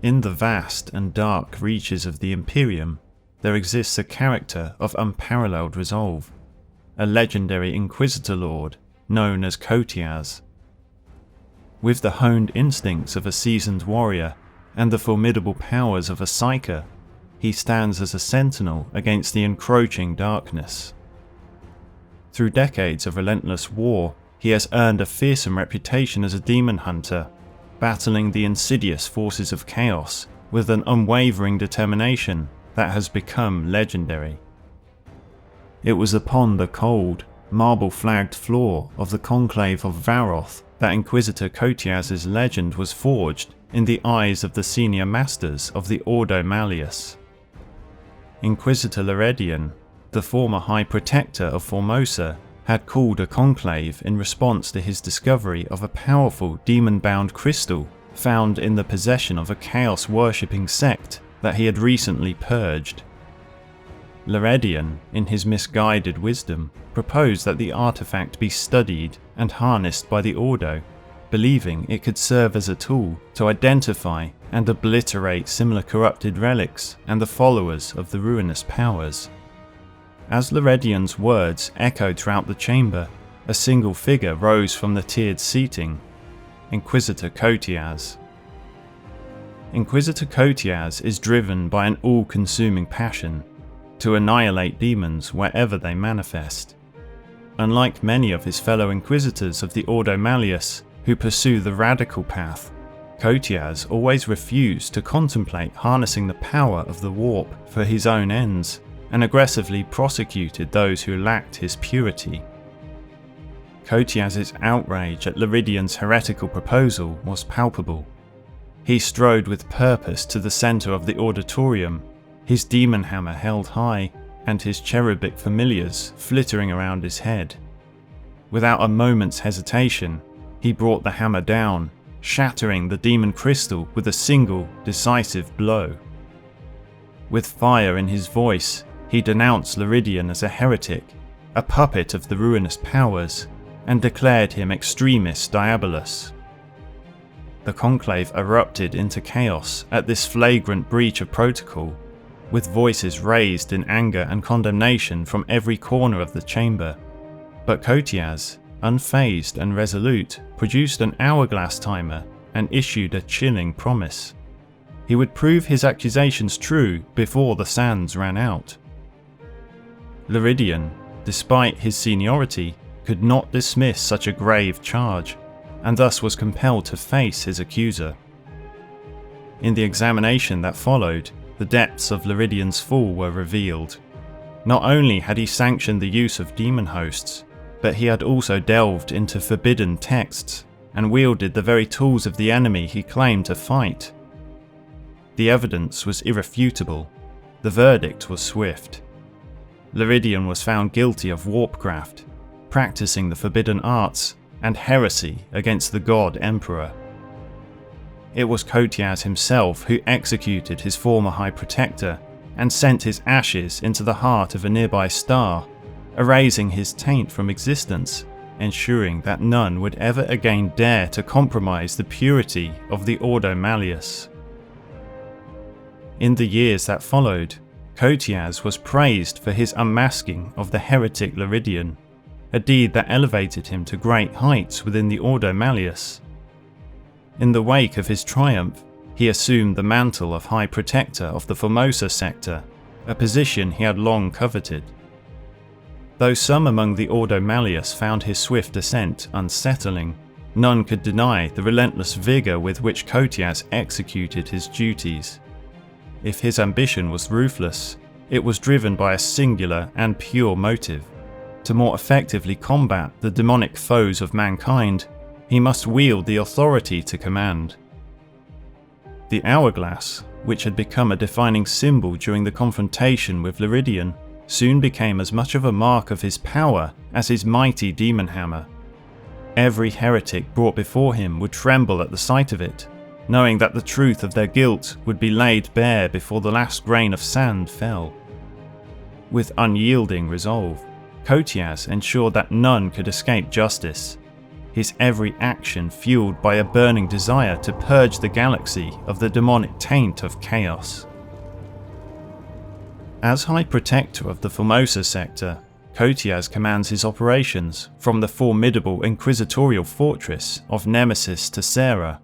In the vast and dark reaches of the Imperium, there exists a character of unparalleled resolve, a legendary Inquisitor Lord known as Coteaz. With the honed instincts of a seasoned warrior and the formidable powers of a psyker, he stands as a sentinel against the encroaching darkness. Through decades of relentless war, he has earned a fearsome reputation as a Daemonhunter, battling the insidious forces of chaos with an unwavering determination that has become legendary. It was upon the cold, marble-flagged floor of the Conclave of Varoth that Inquisitor Coteaz's legend was forged in the eyes of the senior masters of the Ordo Malleus. Inquisitor Lord, the former High Protector of Formosa, had called a conclave in response to his discovery of a powerful demon-bound crystal found in the possession of a chaos-worshipping sect that he had recently purged. Lord, in his misguided wisdom, proposed that the artifact be studied and harnessed by the Ordo, believing it could serve as a tool to identify and obliterate similar corrupted relics and the followers of the ruinous powers. As Lord's words echoed throughout the chamber, a single figure rose from the tiered seating: Inquisitor Coteaz. Inquisitor Coteaz is driven by an all-consuming passion to annihilate demons wherever they manifest. Unlike many of his fellow Inquisitors of the Ordo Malleus who pursue the radical path, Coteaz always refused to contemplate harnessing the power of the warp for his own ends, and aggressively prosecuted those who lacked his purity. Coteaz's outrage at Lord's heretical proposal was palpable. He strode with purpose to the centre of the auditorium, his demon hammer held high and his cherubic familiars flittering around his head. Without a moment's hesitation, he brought the hammer down, shattering the demon crystal with a single, decisive blow. With fire in his voice, he denounced Lord as a heretic, a puppet of the ruinous powers, and declared him extremis diabolus. The conclave erupted into chaos at this flagrant breach of protocol, with voices raised in anger and condemnation from every corner of the chamber. But Coteaz, unfazed and resolute, produced an hourglass timer and issued a chilling promise. He would prove his accusations true before the sands ran out. Lord, despite his seniority, could not dismiss such a grave charge, and thus was compelled to face his accuser. In the examination that followed, the depths of Lord's fall were revealed. Not only had he sanctioned the use of demon hosts, but he had also delved into forbidden texts and wielded the very tools of the enemy he claimed to fight. The evidence was irrefutable. The verdict was swift. Lord was found guilty of warpcraft, practicing the forbidden arts, and heresy against the God Emperor. It was Coteaz himself who executed his former High Protector and sent his ashes into the heart of a nearby star, erasing his taint from existence, ensuring that none would ever again dare to compromise the purity of the Ordo Malleus. In the years that followed, Coteaz was praised for his unmasking of the heretic Lord, a deed that elevated him to great heights within the Ordo Malleus. In the wake of his triumph, he assumed the mantle of High Protector of the Formosa Sector, a position he had long coveted. Though some among the Ordo Malleus found his swift ascent unsettling, none could deny the relentless vigour with which Coteaz executed his duties. If his ambition was ruthless, it was driven by a singular and pure motive. To more effectively combat the demonic foes of mankind, he must wield the authority to command. The hourglass, which had become a defining symbol during the confrontation with Lord, soon became as much of a mark of his power as his mighty demon hammer. Every heretic brought before him would tremble at the sight of it, knowing that the truth of their guilt would be laid bare before the last grain of sand fell. With unyielding resolve, Coteaz ensured that none could escape justice. his every action fueled by a burning desire to purge the galaxy of the demonic taint of chaos. As High Protector of the Formosa Sector, Coteaz commands his operations from the formidable inquisitorial fortress of Nemesis Tercera.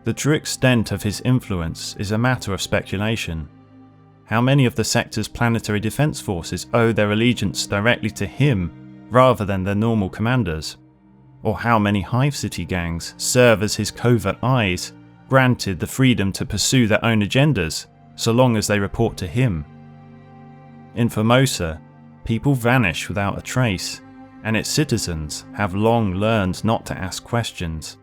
The true extent of his influence is a matter of speculation. How many of the sector's planetary defense forces owe their allegiance directly to him rather than their normal commanders? Or how many Hive City gangs serve as his covert eyes, granted the freedom to pursue their own agendas so long as they report to him? In Formosa, people vanish without a trace, and its citizens have long learned not to ask questions.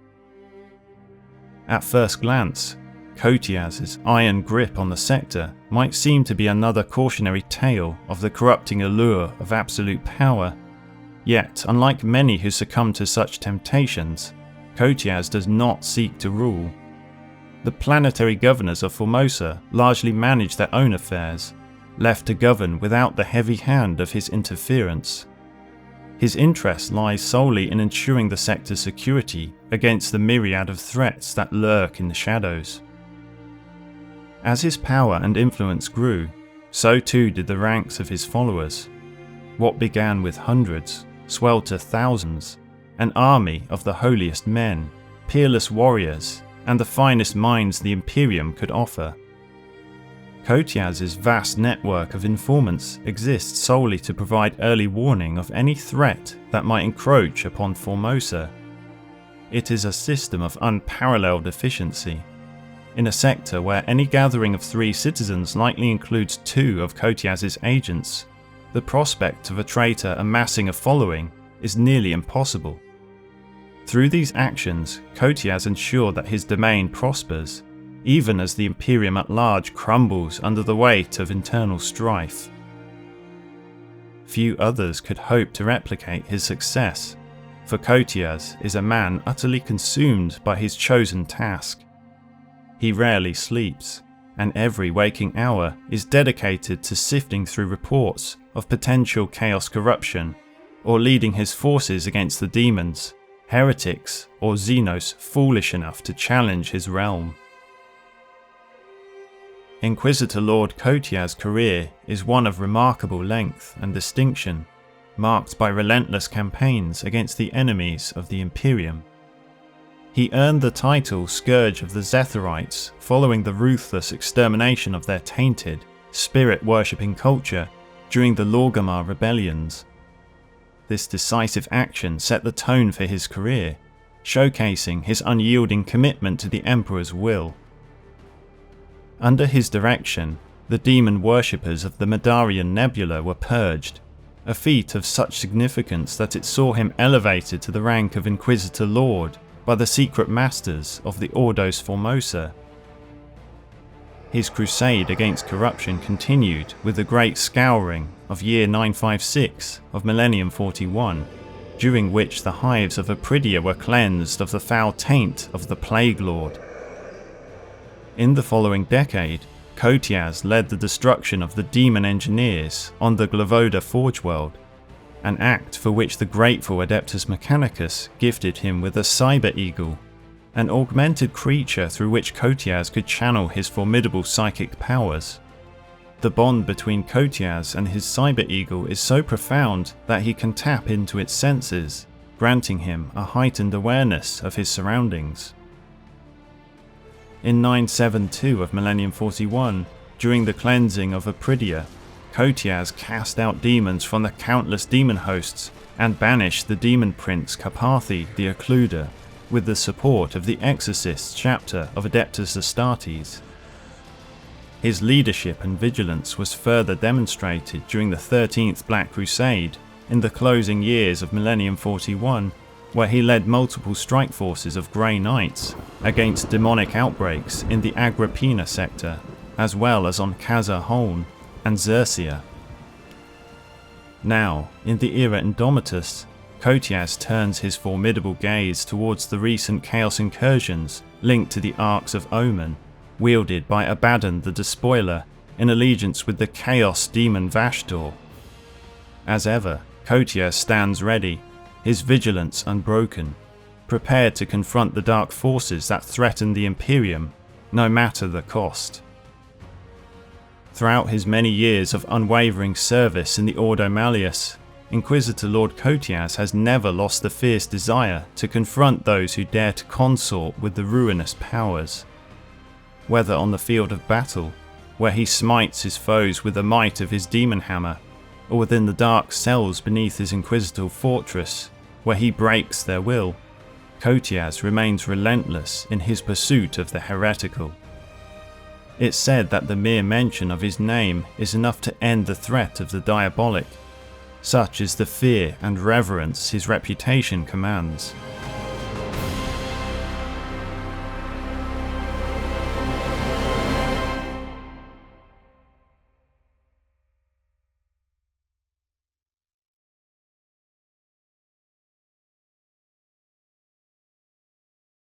At first glance, Coteaz's iron grip on the sector might seem to be another cautionary tale of the corrupting allure of absolute power. Yet, unlike many who succumb to such temptations, Coteaz does not seek to rule. The planetary governors of Formosa largely manage their own affairs, left to govern without the heavy hand of his interference. His interest lies solely in ensuring the sector's security against the myriad of threats that lurk in the shadows. As his power and influence grew, so too did the ranks of his followers. What began with hundreds swelled to thousands, an army of the holiest men, peerless warriors, and the finest minds the Imperium could offer. Coteaz's vast network of informants exists solely to provide early warning of any threat that might encroach upon Formosa. It is a system of unparalleled efficiency. In a sector where any gathering of 3 citizens likely includes 2 of Coteaz's agents, the prospect of a traitor amassing a following is nearly impossible. Through these actions, Coteaz ensured that his domain prospers, even as the Imperium at large crumbles under the weight of internal strife. Few others could hope to replicate his success, for Coteaz is a man utterly consumed by his chosen task. He rarely sleeps, and every waking hour is dedicated to sifting through reports of potential chaos corruption, or leading his forces against the demons, heretics, or Xenos foolish enough to challenge his realm. Inquisitor Lord Coteaz's career is one of remarkable length and distinction, marked by relentless campaigns against the enemies of the Imperium. He earned the title Scourge of the Zetherites following the ruthless extermination of their tainted, spirit-worshipping culture during the Lorgamar rebellions. This decisive action set the tone for his career, showcasing his unyielding commitment to the Emperor's will. Under his direction, the demon worshippers of the Madarian Nebula were purged, a feat of such significance that it saw him elevated to the rank of Inquisitor Lord by the secret masters of the Ordos Formosa. His crusade against corruption continued with the Great Scouring of year 956 of Millennium 41, during which the hives of Apridia were cleansed of the foul taint of the Plague Lord. In the following decade, Coteaz led the destruction of the demon engineers on the Glavoda Forge World, an act for which the grateful Adeptus Mechanicus gifted him with a Cyber Eagle, an augmented creature through which Coteaz could channel his formidable psychic powers. The bond between Coteaz and his Cyber Eagle is so profound that he can tap into its senses, granting him a heightened awareness of his surroundings. In 972 of Millennium 41, during the cleansing of Apridia, Coteaz cast out demons from the countless demon hosts and banished the demon prince Carpathi the Occluder, with the support of the Exorcists chapter of Adeptus Astartes. His leadership and vigilance was further demonstrated during the 13th Black Crusade in the closing years of Millennium 41, where he led multiple strike forces of Grey Knights against demonic outbreaks in the Agrippina sector, as well as on Kazar Holm and Xerxia. Now, in the era Indomitus, Coteaz turns his formidable gaze towards the recent chaos incursions linked to the Arks of Omen, wielded by Abaddon the Despoiler in allegiance with the Chaos Demon Vashdor. As ever, Coteaz stands ready, his vigilance unbroken, prepared to confront the dark forces that threaten the Imperium, no matter the cost. Throughout his many years of unwavering service in the Ordo Malleus, Inquisitor Lord Coteaz has never lost the fierce desire to confront those who dare to consort with the ruinous powers. Whether on the field of battle, where he smites his foes with the might of his demon hammer, or within the dark cells beneath his inquisitorial fortress, where he breaks their will, Coteaz remains relentless in his pursuit of the heretical. It's said that the mere mention of his name is enough to end the threat of the diabolic. Such is the fear and reverence his reputation commands.